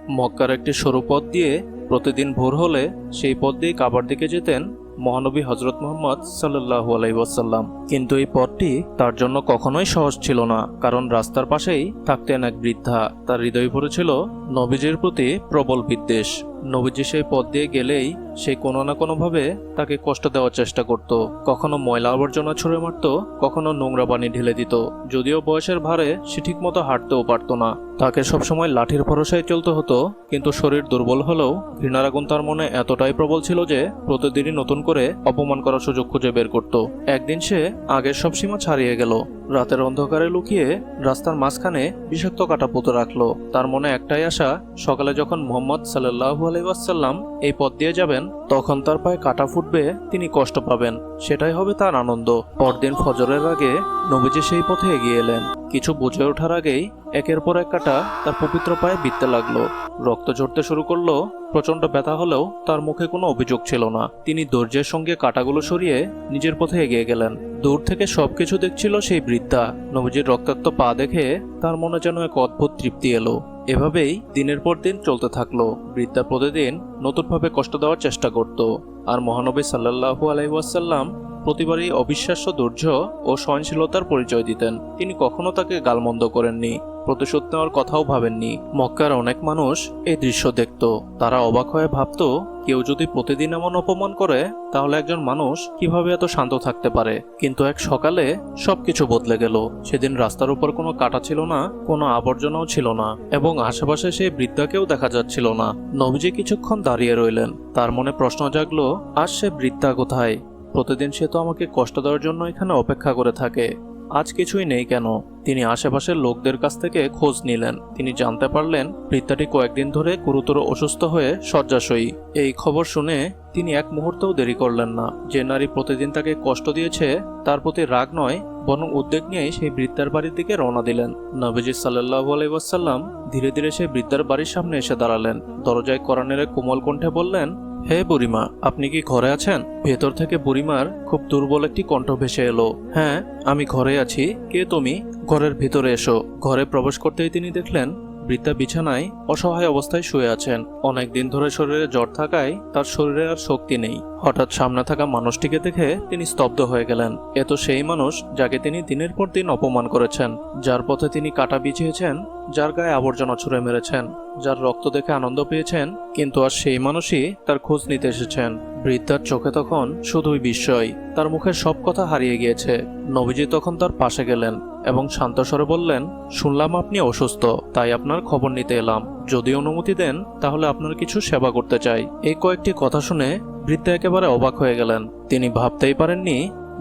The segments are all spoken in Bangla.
মক্কার একটি সরু পথ দিয়ে প্রতিদিন ভোর হলে সেই পথ দিয়ে কাবার দিকে যেতেন মহানবী হজরত মুহাম্মদ সাল্লাল্লাহু আলাইহি ওয়াসাল্লাম। কিন্তু এই পথটি তার জন্য কখনোই সহজ ছিল না, কারণ রাস্তার পাশেই থাকতেন এক বৃদ্ধা। তার হৃদয়ে পড়েছিল নবীজির প্রতি প্রবল বিদ্বেষ। নবীজি সেই পথ দিয়ে গেলেই সে কোনো না কোনোভাবে তাকে কষ্ট দেওয়ার চেষ্টা করত। কখনো ময়লা আবর্জনা ছুঁড়ে মারত, কখনো নোংরা পানি ঢেলে দিত। যদিও বয়সের ভারে সে ঠিকমতো হাঁটতেও পারত না। তাকে সবসময় লাঠির ভরসায় চলতে হতো, কিন্তু শরীর দুর্বল হলেও ঘৃণার আগুন তার মনে এতটাই প্রবল ছিল যে প্রতিদিনই নতুন করে অপমান করার সুযোগ খুঁজে বের করত। একদিন সে আগের সব সীমা ছাড়িয়ে গেল। রাতের অন্ধকারে লুকিয়ে রাস্তার মাঝখানে বিষাক্ত কাঁটা পুঁতে রাখলো। তার মনে একটাই আশা, সকালে যখন মুহাম্মদ সাল্লাল্লাহু আলাইহি ওয়াসাল্লাম এই পথ দিয়ে যাবেন তখন তার পায়ে কাঁটা ফুটবে, তিনি কষ্ট পাবেন, সেটাই হবে তার আনন্দ। পরদিন ফজরের আগে নবীজি সেই পথে এগিয়ে এলেন। কিছু বুঝে ওঠার আগেই একের পর এক কাঁটা তার পবিত্র পায়ে বিঁধতে লাগলো। রক্ত ঝরতে শুরু করলো। প্রচন্ড ব্যথা হলেও তার মুখে কোনো অভিযোগ ছিল না। তিনি ধৈর্যের সঙ্গে কাঁটাগুলো সরিয়ে নিজের পথে এগিয়ে গেলেন। দূর থেকে সবকিছু দেখছিল সেই বৃদ্ধা। নবীজির রক্তাক্ত পা দেখে তার মনে যেন এক অদ্ভুত তৃপ্তি এলো। এভাবেই দিনের পর দিন চলতে থাকলো। বৃদ্ধা প্রতিদিন নতুনভাবে কষ্ট দেওয়ার চেষ্টা করত, আর মহানবী সাল্লাল্লাহু আলাইহি ওয়াসাল্লাম প্রতিবারই অবিশ্বাস্য ধৈর্য ও সহনশীলতার পরিচয় দিতেন। তিনি কখনো তাকে গালমন্দ করেননি, প্রতিশোধ নেওয়ার কথাও ভাবেননি। মক্কার অনেক মানুষ এই দৃশ্য দেখত। তারা অবাক হয়ে ভাবত, কেউ যদি প্রতিদিন এমন অপমান করে তাহলে একজন মানুষ কিভাবে এত শান্ত থাকতে পারে। কিন্তু এক সকালে সবকিছু বদলে গেল। সেদিন রাস্তার উপর কোনো কাঁটা ছিল না, কোনো আবর্জনাও ছিল না, এবং আশেপাশে সেই বৃদ্ধাকেও দেখা যাচ্ছিল না। নবীজি কিছুক্ষণ দাঁড়িয়ে রইলেন। তার মনে প্রশ্ন জাগলো, আজ সে বৃদ্ধা কোথায়? প্রতিদিন সে তো আমাকে কষ্ট দেওয়ার জন্য এখানে অপেক্ষা করে থাকে, আজ কিছুই নেই কেন? তিনি আশেপাশের লোকদের কাছ থেকে খোঁজ নিলেন। তিনি জানতে পারলেন বৃদ্ধাটি কয়েকদিন ধরে গুরুতর অসুস্থ হয়ে শয্যাশয়ী। এই খবর শুনে তিনি এক মুহূর্তেও দেরি করলেন না। যে নারী প্রতিদিন তাকে কষ্ট দিয়েছে তার প্রতি রাগ নয়, বরং উদ্বেগ নিয়েই সেই বৃদ্ধার বাড়ির দিকে রওনা দিলেন। নবীজি সাল্লাল্লাহু আলাইহি ওয়াসাল্লাম ধীরে ধীরে সেই বৃদ্ধার বাড়ির সামনে এসে দাঁড়ালেন। দরজায় কড়া নেড়ে কোমল কণ্ঠে বললেন, হে বুড়িমা, আপনি কি ঘরে আছেন? ভেতর থেকে বুড়িমার খুব দুর্বল একটি কণ্ঠ ভেসে এলো, হ্যাঁ আমি ঘরে আছি, কে তুমি? ঘরের ভিতরে এসো। ঘরে প্রবেশ করতেই তিনি দেখলেন বৃদ্ধা বিছানায় অসহায় অবস্থায় শুয়ে আছেন। অনেকদিন ধরে শরীরে জ্বর থাকায় তার শরীরে আর শক্তি নেই। হঠাৎ সামনে থাকা মানুষটিকে দেখে তিনি স্তব্ধ হয়ে গেলেন। এ তো সেই মানুষ যাকে তিনি দিনের পর দিন অপমান করেছেন, যার পথে তিনি কাঁটা বিছিয়েছেন, যার গায়ে আবর্জনা ছুঁড়ে মেরেছেন, যার রক্ত দেখে আনন্দ পেয়েছেন। কিন্তু আর সেই মানুষই তার খোঁজ নিতে এসেছেন। বৃদ্ধার চোখে তখন শুধুই বিস্ময়, তার মুখের সব কথা হারিয়ে গিয়েছে। নবীজি তখন তার পাশে গেলেন এবং শান্ত স্বরে বললেন, শুনলাম আপনি অসুস্থ, তাই আপনার খবর নিতে এলাম। যদি অনুমতি দেন তাহলে আপনার কিছু সেবা করতে চাই। এই কয়েকটি কথা শুনে বৃদ্ধা একেবারে অবাক হয়ে গেলেন। তিনি ভাবতেই পারেননি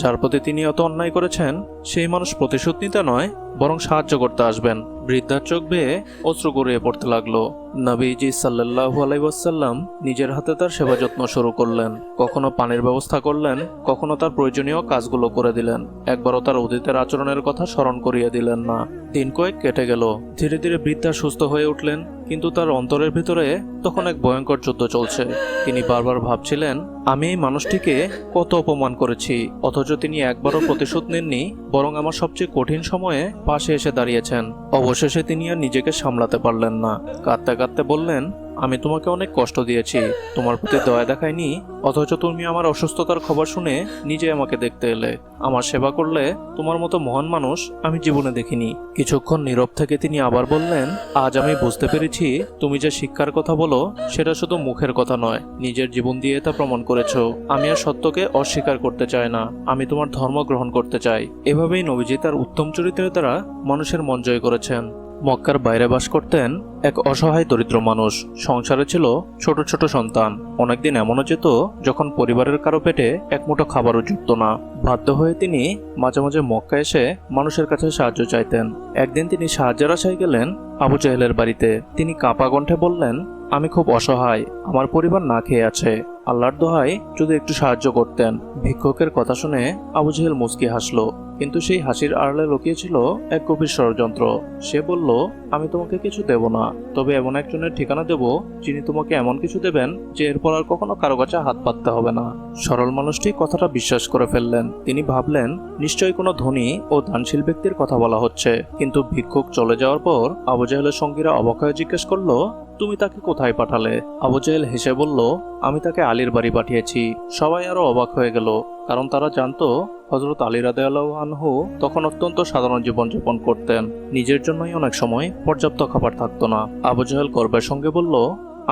যার প্রতি তিনি অত অন্যায় করেছেন সেই মানুষ প্রতিশোধ নিতে নয়, বরং সাহায্য করতে আসবেন। বৃদ্ধার চোখ বেয়ে অশ্রু গড়িয়ে পড়তে লাগলো। নবীজি সাল্লাল্লাহু আলাইহি ওয়াসাল্লাম নিজের হাতে তার সেবা যত্ন শুরু করলেন। কখনো পানির ব্যবস্থা করলেন, কখনো তার প্রয়োজনীয় কাজগুলো করে দিলেন। একবারও তার অতীতের আচরণের কথা স্মরণ করিয়ে দিলেন না। দিন কয়েক কেটে গেল। ধীরে ধীরে বৃদ্ধা সুস্থ হয়ে উঠলেন, কিন্তু তার অন্তরের ভিতরে তখন এক ভয়ঙ্কর যুদ্ধ চলছে। তিনি বারবার ভাবছিলেন, আমি এই মানুষটিকে কত অপমান করেছি, অথচ তিনি একবারও প্রতিশোধ নেননি, বরং আমার সবচেয়ে কঠিন সময়ে পাশে এসে দাঁড়িয়েছেন। অবশেষে তিনি আর নিজেকে সামলাতে পারলেন না। কাঁদতে কাঁদতে বললেন, আমি তোমাকে অনেক কষ্ট দিয়েছি, তোমার প্রতি দয়া দেখাইনি, অথচ তুমি আমার অসুস্থতার খবর শুনে নিজে আমাকে দেখতে এলে। আমার সেবা করলে, তোমার মতো মহান মানুষ আমি জীবনে দেখিনি। কিছুক্ষণ নীরব থেকে তিনি আবার বললেন, আজ আমি বুঝতে পেরেছি তুমি যে শিক্ষার কথা বলো সেটা শুধু মুখের কথা নয়, নিজের জীবন দিয়ে তা প্রমাণ করেছো। আমি আর সত্যকে অস্বীকার করতে চাই না, আমি তোমার ধর্ম গ্রহণ করতে চাই। এভাবেই নবীজি তার উত্তম চরিত্রের দ্বারা মানুষের মন জয় করেছেন। মক্কার বাইরে বাস করতেন এক অসহায় দরিদ্র মানুষ। সংসারে ছিল ছোট ছোট সন্তান। অনেকদিন এমনও যেত যখন পরিবারের কারো পেটে এক মুঠো খাবারও জুটত না। বাধ্য হয়ে তিনি মাঝে মাঝে মক্কা এসে মানুষের কাছে সাহায্য চাইতেন। একদিন তিনি সাহায্যের আশায় গেলেন আবু জেহেলের বাড়িতে। তিনি কাঁপা কণ্ঠে বললেন, আমি খুব অসহায়, আমার পরিবার না খেয়ে আছে, আল্লাহর দোহাই যদি একটু সাহায্য করতেন। ভিক্ষুকের কথা শুনে আবু জেহেল মুচকি হাসলো, কিন্তু সেই হাসির আড়ালে লুকিয়েছিল এক গভীর ষড়যন্ত্র। সে বলল, আমি তোমাকে কিছু দেব না, তবে এমন একজনের ঠিকানা দেব যিনি তোমাকে এমন কিছু দেবেন যে এরপর আর কখনো কারো কাছে হাত পাততে হবে না। সরল মানুষটি কথাটা বিশ্বাস করে ফেললেন। তিনি ভাবলেন, নিশ্চয়ই কোনো ধনী ও দানশীল ব্যক্তির কথা বলা হচ্ছে। কিন্তু ভিক্ষুক চলে যাওয়ার পর আবু জাহেলের সঙ্গীরা অবাক হয়ে জিজ্ঞেস করলো, তুমি তাকে কোথায় পাঠালে? আবু জাহেল হেসে বলল, আমি তাকে আলীর বাড়ি পাঠিয়েছি। সবাই আরো অবাক হয়ে গেল, কারণ তারা জানতো হযরত আলী রাদিয়াল্লাহু আনহু তখন অত্যন্ত সাধারণ জীবনযাপন করতেন। নিজের জন্যই অনেক সময় পর্যাপ্ত খাবার থাকতো না। আবু জাহেল গর্বের সঙ্গে বলল,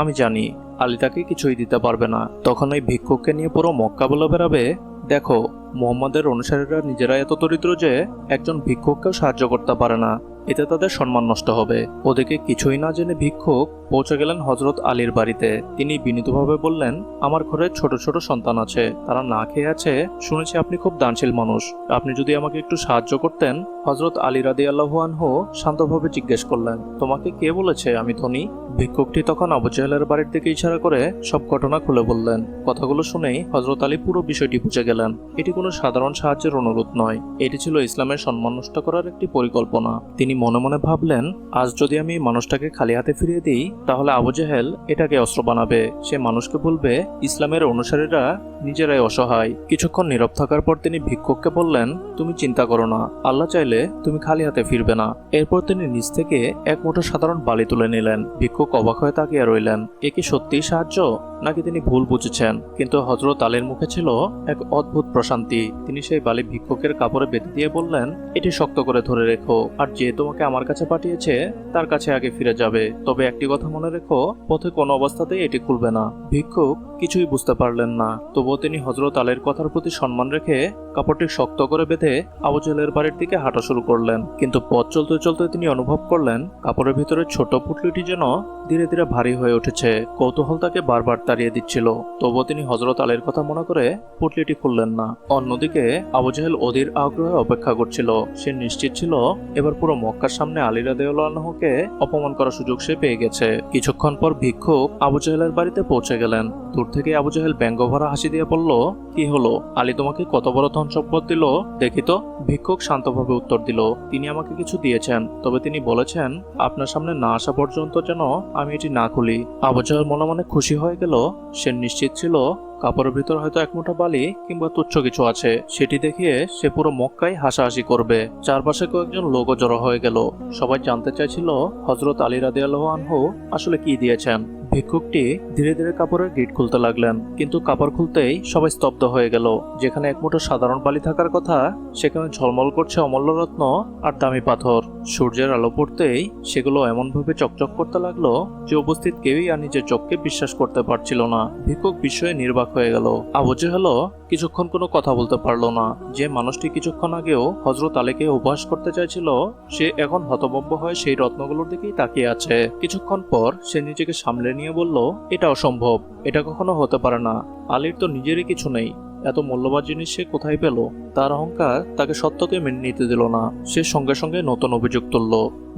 আমি জানি আলী তাকে কিছুই দিতে পারবে না। তখন ওই ভিক্ষুককে নিয়ে পুরো মক্কা বলে বেড়াবে, দেখো মুহাম্মাদের অনুসারীরা নিজেরা এত দরিদ্র যে একজন ভিক্ষুককেও সাহায্য করতে পারে না, এতে তাদের সম্মান নষ্ট হবে। ওদিকে কিছুই না জেনে ভিক্ষুক পৌঁছে গেলেন হযরত আলীর বাড়িতে। তিনি বিনীতভাবে বললেন, আমার ঘরে ছোট ছোট সন্তান আছে, তারা না খেয়ে আছে। শুনেছি আপনি খুব দানশীল মানুষ, আপনি যদি আমাকে একটু সাহায্য করতেন। হযরত আলী রাদিয়াল্লাহু আনহু শান্তভাবে জিজ্ঞেস করলেন, তোমাকে কে বলেছে আমি ধনী? ভিক্ষুকটি তখন আবু জাহেলের বাড়ির দিকে ইশারা করে সব ঘটনা খুলে বললেন। কথাগুলো শুনেই হযরত আলী পুরো বিষয়টি বুঝে গেলেন। এটি কোনো সাধারণ সাহায্যের অনুরোধ নয়, এটি ছিল ইসলামের সম্মান নষ্ট করার একটি পরিকল্পনা। তিনি মনে মনে ভাবলেন, আজ যদি আমি এই মানুষটাকে খালি হাতে ফিরিয়ে দিই, তাহলে আবু জাহেল এটাকে অস্ত্র বানাবে। সে মানুষকে বলবে ইসলামের অনুসারীরা নিজেরাই অসহায়। কিছুক্ষণ নীরব থাকার পর তিনি ভিক্ষুককে বললেন, তুমি চিন্তা করো না, আল্লাহ চাইলে তুমি খালি হাতে ফিরবে না। এরপর তিনি নিজ থেকে এক মুঠো সাধারণ বালি তুলে নিলেন। ভিক্ষুক অবাক হয়ে তাকিয়ে রইলেন। এ কি সত্যিই সাহায্য, নাকি তিনি ভুল বুঝেছেন? কিন্তু হযরত আলীর মুখে ছিল এক অদ্ভুত প্রশান্তি। তিনি সেই বালি ভিক্ষুকের কাপড়ে বেঁধে দিয়ে বললেন, এটি শক্ত করে ধরে রেখো, আর যে তোমাকে আমার কাছে পাঠিয়েছে তার কাছে আগে ফিরে যাবে। তবে একটি কথা মনে রেখো, পথে কোনো অবস্থাতেই এটি খুলবে না। ভিক্ষুক কিছুই বুঝতে পারলেন না, তবুও তিনি হযরত আলীর কথার প্রতি সম্মান রেখে কাপড়টি শক্ত করে বেঁধে আবু জাহেলের বাড়ির দিকে হাঁটা শুরু করলেন। কিন্তু পথ চলতে চলতে তিনি অনুভব করলেন কাপড়ের ভিতরে ছোট পুটলিটি যেন ধীরে ধীরে ভারী হয়ে উঠেছে। কৌতূহল তাকে বারবার তাড়িয়ে দিচ্ছিল, তবুও তিনি হযরত আলীর কথা মনে করে পুটলিটি খুললেন না। অন্যদিকে আবু জাহেল অধীর আগ্রহে অপেক্ষা করছিল। সে নিশ্চিত ছিল এবার পুরো মক্কার সামনে আলী রাদিয়াল্লাহু আনহুকে অপমান করার সুযোগ সে পেয়ে গেছে। কিছুক্ষণ পর ভিক্ষুক আবু জাহেলের বাড়িতে পৌঁছে গেলেন। দূর থেকে আবু জাহেল ব্যঙ্গভরা হাসি দিয়ে বলল, কি হলো, আলী তোমাকে কত বড় ধন সম্পদ দিল দেখি তো? ভিক্ষুক শান্তভাবে উত্তর দিল, তিনি আমাকে কিছু দিয়েছেন, তবে তিনি বলেছেন আপনার সামনে না আসা পর্যন্ত যেন আমি এটি না খুলি। আবু জাহেল মনে মনে খুশি হয়ে গেল। সে নিশ্চিত ছিল কাপড়ের ভিতর হয়তো এক মুঠো বালি কিংবা তুচ্ছ কিছু আছে। সেটি দেখিয়ে সে পুরো মক্কায় হাসাহাসি করবে। চারপাশে কয়েকজন লোকও জড়ো হয়ে গেল। সবাই জানতে চাইছিল হযরত আলী রাদিয়াল্লাহু আনহু আসলে কি দিয়েছেন। ভিক্ষুকটি ধীরে ধীরে কাপড়ের গিট খুলতে লাগলেন, কিন্তু কাপড় খুলতেই সবাই স্তব্ধ হয়ে গেল। যেখানে এক মুঠো সাধারণ বালি থাকার কথা, সেখানে ঝলমল করছে অমূল্য রত্ন আর দামি পাথর। সূর্যের আলো পড়তেই সেগুলো এমনভাবে চকচক করতে লাগলো যে উপস্থিত কেউই আর নিজের চোখকে বিশ্বাস করতে পারছিল না। ভিক্ষুক বিস্ময়ে নির্বাক হয়ে গেল। আবু জাহেল কিছুক্ষণ কোনো কথা বলতে পারলো না। যে মানুষটি কিছুক্ষণ আগেও হযরত আলীকে উপহাস করতে চাইছিল, সে এখন হতভম্ব হয়ে সেই রত্নগুলোর দিকেই তাকিয়ে আছে। কিছুক্ষণ পর সে নিজেকে সামলে নিয়ে বলল, এটা অসম্ভব, এটা কখনো হতে পারে না। আলীর তো নিজেরই কিছু নেই, এত মূল্যবান জিনিস সে কোথায় পেল? তার অহংকার তাকে সত্যকে মেনে নিতে দিল না। সে সঙ্গে সঙ্গে নতুন অভিযোগ তুলল,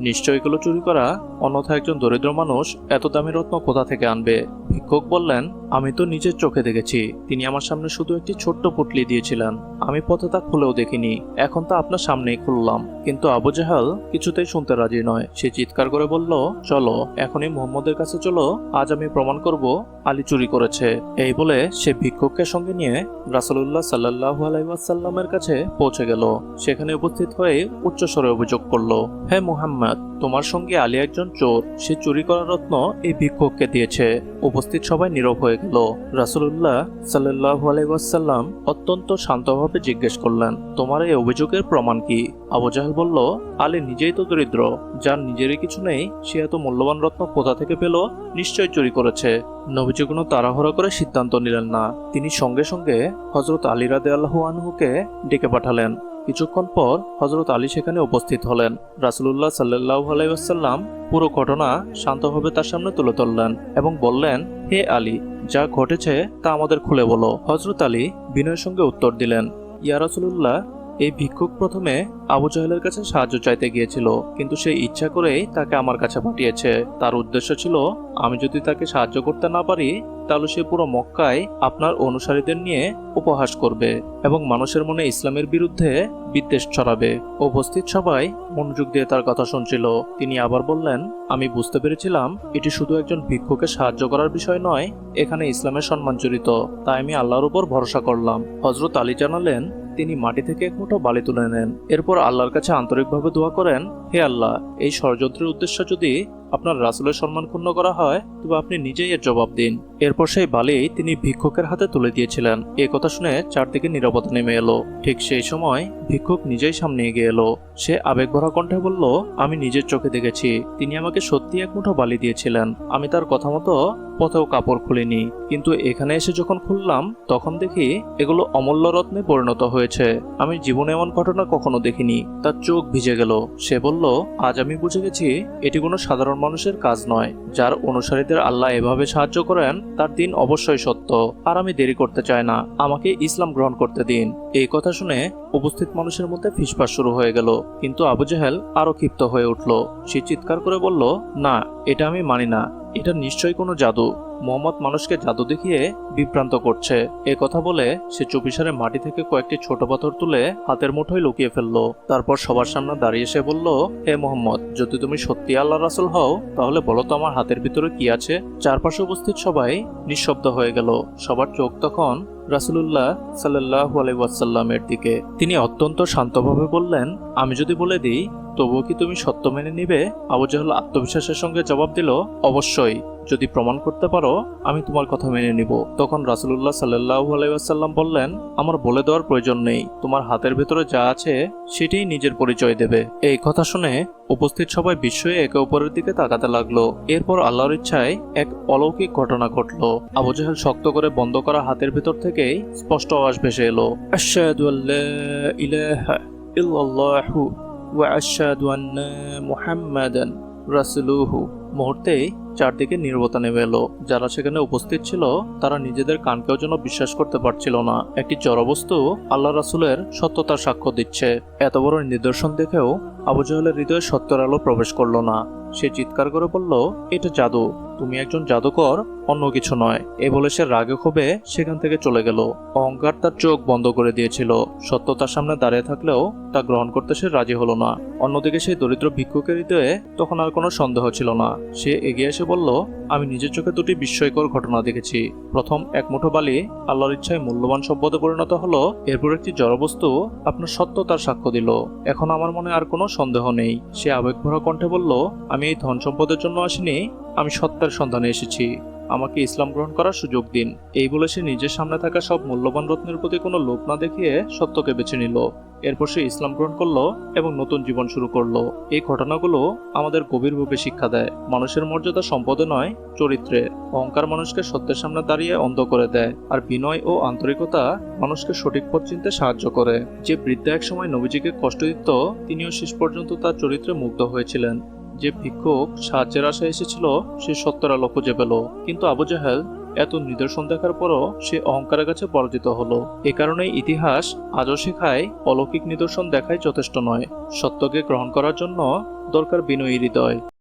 নিশ্চয় এগুলো চুরি করা, অন্যথা একজন দরিদ্র মানুষ এত দামি রত্ন কোথা থেকে আনবে? ভিক্ষুক বললেন, আমি তো নিজের চোখে দেখেছি, তিনি আমার সামনে শুধু একটি ছোট্ট পুটলি দিয়েছিলেন, আমি পথে তা খুলেও দেখিনি, এখন তা আপনার সামনেই খুললাম। কিন্তু আবু জাহেল কিছুতেই শুনতে রাজি নয়। সে চিৎকার করে বলল, চলো এখনই মুহাম্মদের কাছে চলো, আজ আমি প্রমাণ করব আলী চুরি করেছে। এই বলে সে ভিক্ষুককে সঙ্গে নিয়ে রাসূলুল্লাহ সাল্লাল্লাহু আলাইহি ওয়াসাল্লামের কাছে পৌঁছে গেল। সেখানে উপস্থিত হয়ে উচ্চস্বরে অভিযোগ করল, হে মুহাম্মদ, তোমার সঙ্গে আলী একজন চোর, সে চুরি করা রত্ন এই ভিক্ষুককে দিয়েছে। উপস্থিত সবাই নীরব হয়ে গেল। রাসূলুল্লাহ সাল্লাল্লাহু আলাইহি ওয়াসাল্লাম অত্যন্ত শান্তভাবে জিজ্ঞেস করলেন, তোমার এই অভিযোগের প্রমাণ কি? আবু জাহেল বলল, আলী নিজেই তো দরিদ্র, যার নিজেরই কিছু নেই, সে এত মূল্যবান রত্ন কোথা থেকে পেল? নিশ্চয় চুরি করেছে। নবীজি কোনো তাড়াহুড়ো করে সিদ্ধান্ত নিলেন না। তিনি সঙ্গে সঙ্গে হযরত আলী রাদিয়াল্লাহু আনহুকে ডেকে পাঠালেন। কিছুক্ষণ পর হযরত আলী সেখানে উপস্থিত হলেন। রাসূলুল্লাহ সাল্লাল্লাহু আলাইহি ওয়াসাল্লাম পুরো ঘটনা শান্তভাবে তার সামনে তুলে ধরলেন এবং বললেন, হে আলী, যা ঘটেছে তা আমাদের খুলে বলো। হযরত আলী বিনয়ের সঙ্গে উত্তর দিলেন, ইয়া রাসূলুল্লাহ, এই ভিক্ষুক প্রথমে আবু জাহেলের কাছে সাহায্য চাইতে গিয়েছিল, কিন্তু সে ইচ্ছা করেই তাকে আমার কাছে পাঠিয়েছে। তার উদ্দেশ্য ছিল আমি যদি তাকে সাহায্য করতে না পারি তাহলে সে পুরো মক্কায় আপনার অনুসারীদের নিয়ে উপহাস করবে এবং মানুষের মনে ইসলামের বিরুদ্ধে বিদ্বেষ ছড়াবে। উপস্থিত সবাই মনোযোগ দিয়ে তার কথা শুনছিল। তিনি আবার বললেন, আমি বুঝতে পেরেছিলাম এটি শুধু একজন ভিক্ষুকে সাহায্য করার বিষয় নয়, এখানে ইসলামের সম্মান জড়িত, তাই আমি আল্লাহর উপর ভরসা করলাম। হযরত আলী জানালেন, তিনি মাটি থেকে এক মুঠো বালি তুলে নেন, এরপর আল্লাহর কাছে আন্তরিকভাবে দোয়া করেন, হে আল্লাহ, এই ষড়যন্ত্রের উদ্দেশ্য যদি আপনার রাসূলের সম্মান ক্ষুণ্ণ করা হয় তবে আপনি নিজেই এর জবাব দিন। এরপর সেই বালি তিনি ভিক্ষুকের হাতে তুলে দিয়েছিলেন। এ কথা শুনে চারদিকে নীরবতা নেমে এলো। ঠিক সেই সময় ভিক্ষুক নিজেই সামনে এগিয়ে এলো। সে আবেগভরা কণ্ঠে বলল, আমি নিজের চোখে দেখেছি তিনি আমাকে সত্যি এক মুঠো বালি দিয়েছিলেন। আমি তার কথা মতো পথেও কাপড় খুলিনি, কিন্তু এখানে এসে যখন খুললাম তখন দেখি এগুলো অমূল্য রত্নে পরিণত হয়েছে। আমি জীবনে এমন ঘটনা কখনো দেখিনি। তার চোখ ভিজে গেল। সে বলল, আজ আমি বুঝে গেছি এটি কোনো সাধারণ মানুষের কাজ নয়। যার অনুসারীদের আল্লাহ এভাবে সাহায্য করেন তার দিন অবশ্যই সত্য। আর আমি দেরি করতে চাই না, আমাকে ইসলাম গ্রহণ করতে দিন। এই কথা শুনে উপস্থিত মানুষের মধ্যে ফিসফাস শুরু হয়ে গেল। কিন্তু আবু জেহেল আরো ক্ষিপ্ত হয়ে উঠল। সে চিৎকার করে বলল, না, এটা আমি মানি না। এটা নিশ্চয়ই কোনো জাদু। মোহাম্মদ মানুষকে জাদু দেখিয়ে বিভ্রান্ত করছে। এ কথা বলে সে চুপিসারে মাটি থেকে কয়েকটি ছোট পাথর তুলে হাতের মুঠোয় লুকিয়ে ফেললো। তারপর সবার সামনে দাঁড়িয়ে সে বলল, হে মোহাম্মদ, যদি তুমি সত্যি আল্লাহ রাসূল হও তাহলে বলো তো আমার হাতের ভিতরে কি আছে। চারপাশে উপস্থিত সবাই নিঃশব্দ হয়ে গেল। সবার চোখ তখন রাসূলুল্লাহ সাল্লাল্লাহু আলাইহি ওয়াসাল্লামের দিকে। তিনি অত্যন্ত শান্তভাবে বললেন, আমি যদি বলে দিই তবুও কি তুমি সত্য মেনে নিবে? আবু জাহল আত্মবিশ্বাসের সঙ্গে জবাব দিল, অবশ্যই, যদি প্রমাণ করতে পারো আমি তোমার কথা মেনে নিব। তখন রাসূলুল্লাহ সাল্লাল্লাহু আলাইহি ওয়াসাল্লাম বললেন, আমার বলে দেওয়ার প্রয়োজন নেই, তোমার হাতের ভেতরে যা আছে সেটাই নিজের পরিচয় দেবে। এই কথা শুনে উপস্থিত সবাই বিস্ময়ে একে অপরের দিকে তাকাতে লাগলো। এরপর আল্লাহর ইচ্ছায় এক অলৌকিক ঘটনা ঘটলো। আবু জাহেল শক্ত করে বন্ধ করা হাতের ভেতর থেকেই স্পষ্ট আওয়াজ ভেসে এলো, আশহাদু আল্লা ইলাহা ইল্লাল্লাহু ওয়া আশহাদু আন্না মুহাম্মাদান রাসূলুহু। মুহূর্তেই চারদিকে নীরবতা নেমে এলো। যারা সেখানে উপস্থিত ছিল তারা নিজেদের কানকেও যেন বিশ্বাস করতে পারছিল না। একটি জড়বস্তু আল্লাহ রাসূলের সত্যতার সাক্ষ্য দিচ্ছে। এত বড় নিদর্শন দেখেও আবু জাহেলের হৃদয়ে সত্যের আলো প্রবেশ করলো না। সে চিৎকার করে বলল, এটা জাদু, তুমি একজন জাদুকর, অন্য কিছু নয়। এ বলে সে রাগে ক্ষোভে সেখান থেকে চলে গেল। অহংকার তার চোখ বন্ধ করে দিয়েছিল। সত্যতার সামনে দাঁড়িয়ে থাকলেও তা গ্রহণ করতে সে রাজি হলো না। অন্যদিকে সেই দরিদ্র ভিক্ষুকের হৃদয়ে তখন আর কোনো সন্দেহ ছিল না। সে এগিয়ে এসে বলল, আমি নিজের চোখে দুটি বিস্ময়কর ঘটনা দেখেছি। প্রথম, এক মুঠো বালি আল্লাহর ইচ্ছায় মূল্যবান সম্পদে পরিণত হলো। এরপর একটি জড়বস্তু আপনার সত্যতার সাক্ষ্য দিল। এখন আমার মনে আর কোনো সন্দেহ নেই। সে আবেগভরা কণ্ঠে বলল, আমি এই ধন সম্পদের জন্য আসিনি, আমি সত্যের সন্ধানে এসেছি। আমাকে ইসলাম গ্রহণ করার সুযোগ দিন। এই বলে সে নিজের সামনে থাকা সব মূল্যবান রত্নের প্রতি কোনো লোভ না দেখিয়ে সত্যকে বেছে নিল। এরপর সে ইসলাম গ্রহণ করলো এবং নতুন জীবন শুরু করলো। এই ঘটনাগুলো আমাদের গভীরভাবে শিক্ষা দেয়, মানুষের মর্যাদা সম্পদে নয়, চরিত্রে। অহংকার মানুষকে সত্যের সামনে দাঁড়িয়ে অন্ধ করে দেয়, আর বিনয় ও আন্তরিকতা মানুষকে সঠিক পথ চিনতে সাহায্য করে। যে বৃদ্ধা এক সময় নবীজিকে কষ্ট দিত, তিনিও শেষ পর্যন্ত তার চরিত্রে মুগ্ধ হয়েছিলেন। যে ভিক্ষুক সাহায্যের আশায় এসেছিল সে সত্যের আলো খুঁজে পেল। কিন্তু আবু জাহেল এত নিদর্শন দেখার পরও সে অহংকারের কাছে পরাজিত হলো। এ কারণেই ইতিহাস আজও শেখায়, অলৌকিক নিদর্শন দেখাই যথেষ্ট নয়, সত্যকে গ্রহণ করার জন্য দরকার বিনয়ী হৃদয়।